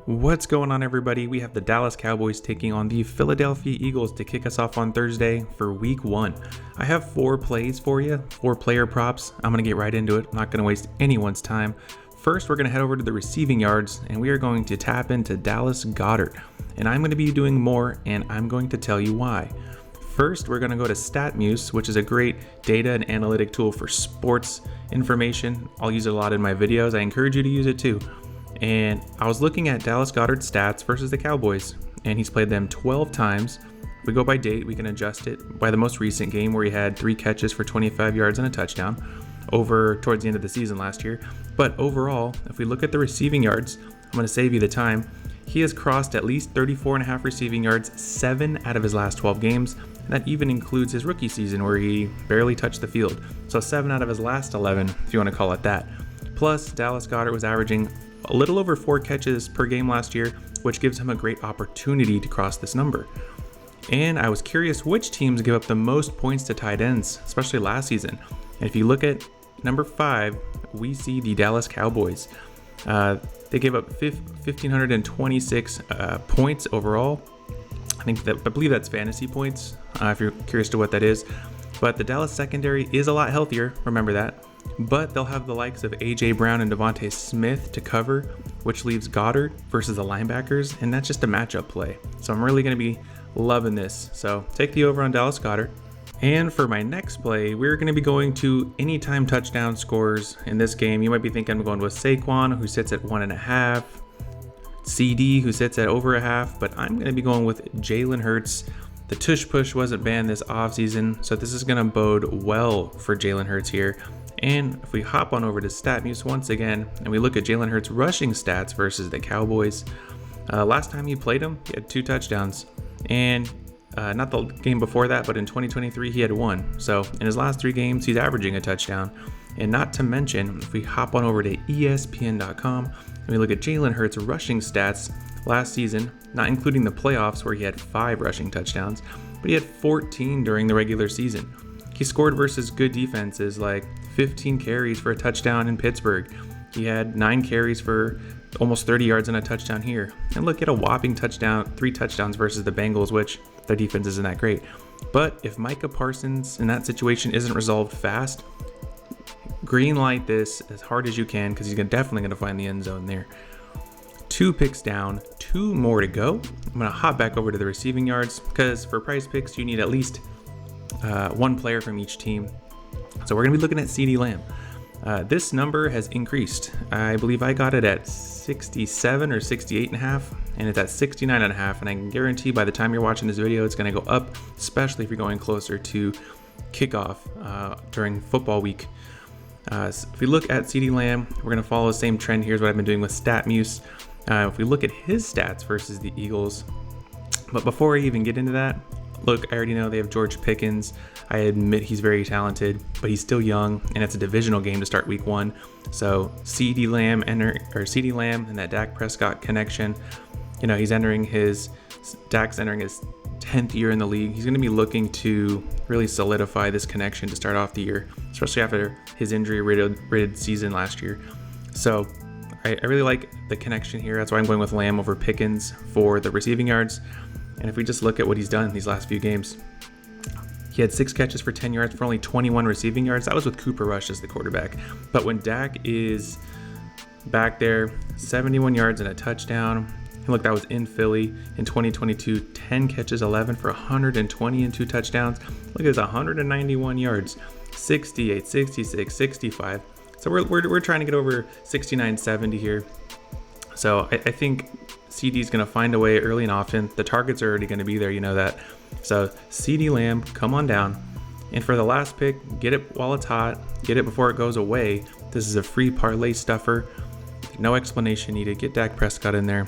What's going on, everybody? We have the Dallas Cowboys taking on the Philadelphia Eagles to kick us off on Thursday for week 1. I have 4 plays for you, 4 player props. I'm going to get right into it. I'm not going to waste anyone's time. First, we're going to head over to the receiving yards, and we are going to tap into Dallas Goedert. And I'm going to be doing more, and I'm going to tell you why. First, we're going to go to StatMuse, which is a great data and analytic tool for sports information. I'll use it a lot in my videos. I encourage you to use it too. And I was looking at Dallas Goedert's stats versus the Cowboys, and he's played them 12 times. If we go by date, we can adjust it by the most recent game where he had 3 catches for 25 yards and a touchdown over towards the end of the season last year. But overall, if we look at the receiving yards, I'm going to save you the time. He has crossed at least 34.5 receiving yards 7 out of his last 12 games. And that even includes his rookie season where he barely touched the field. So 7 out of his last 11, if you want to call it that. Plus, Dallas Goedert was averaging a little over 4 catches per game last year, which gives him a great opportunity to cross this number. And I was curious which teams give up the most points to tight ends, especially last season. And if you look at number 5, we see the Dallas Cowboys. They gave up 1,526 points overall. I believe that's fantasy points, if you're curious to what that is. But the Dallas secondary is a lot healthier, remember that. But they'll have the likes of A.J. Brown and Devontae Smith to cover, which leaves Goedert versus the linebackers, and that's just a matchup play. So I'm really going to be loving this. So take the over on Dallas Goedert. And for my next play, we're going to be going to anytime touchdown scores in this game. You might be thinking I'm going with Saquon, who sits at 1.5, CD, who sits at over 0.5, but I'm going to be going with Jalen Hurts. The tush push wasn't banned this offseason, so this is going to bode well for Jalen Hurts here. And if we hop on over to StatMuse once again, and we look at Jalen Hurts' rushing stats versus the Cowboys, last time he played him, he had 2 touchdowns. And not the game before that, but in 2023, he had 1. So in his last 3 games, he's averaging a touchdown. And not to mention, if we hop on over to ESPN.com, and we look at Jalen Hurts' rushing stats last season, not including the playoffs where he had 5 rushing touchdowns, but he had 14 during the regular season. He scored versus good defenses like 15 carries for a touchdown in Pittsburgh. He had 9 carries for almost 30 yards and a touchdown here. And look at a whopping touchdown, 3 touchdowns versus the Bengals, which their defense isn't that great. But if Micah Parsons in that situation isn't resolved fast, green light this as hard as you can because he's definitely going to find the end zone there. 2 picks down, 2 more to go. I'm going to hop back over to the receiving yards because for Prizepicks, you need at least 1 player from each team. So we're going to be looking at CD Lamb. This number has increased. I believe I got it at 67 or 68.5, and it's at 69.5. And I can guarantee by the time you're watching this video, it's going to go up, especially if you're going closer to kickoff during football week. So if we look at CD Lamb, we're going to follow the same trend. Here's what I've been doing with StatMuse. If we look at his stats versus the Eagles, but before I even get into that, look, I already know they have George Pickens. I admit he's very talented, but he's still young, and it's a divisional game to start week 1. So CD Lamb and that Dak Prescott connection, Dak's entering his 10th year in the league. He's going to be looking to really solidify this connection to start off the year, especially after his injury-riddled season last year. So I really like the connection here. That's why I'm going with Lamb over Pickens for the receiving yards. And if we just look at what he's done these last few games, he had 6 catches for 10 yards for only 21 receiving yards. That was with Cooper Rush as the quarterback. But when Dak is back there, 71 yards and a touchdown. And look, that was in Philly in 2022, 10 catches, 11 for 120 and 2 touchdowns. Look at this, 191 yards, 68, 66, 65. So we're trying to get over 69, 70 here. So I think CD is going to find a way early and often. The targets are already going to be there, you know that. So CD Lamb, come on down. And for the last pick, get it while it's hot. Get it before it goes away. This is a free parlay stuffer. No explanation needed. Get Dak Prescott in there.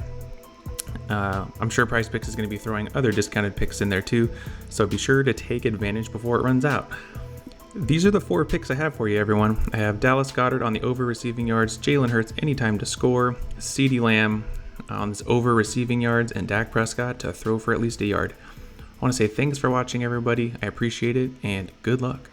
I'm sure Prizepicks is going to be throwing other discounted picks in there too. So be sure to take advantage before it runs out. These are the 4 picks I have for you, everyone. I have Dallas Goedert on the over receiving yards, Jalen Hurts anytime to score, CD Lamb on this over receiving yards, and Dak Prescott to throw for at least a yard. I want to say thanks for watching, everybody. I appreciate it, and good luck.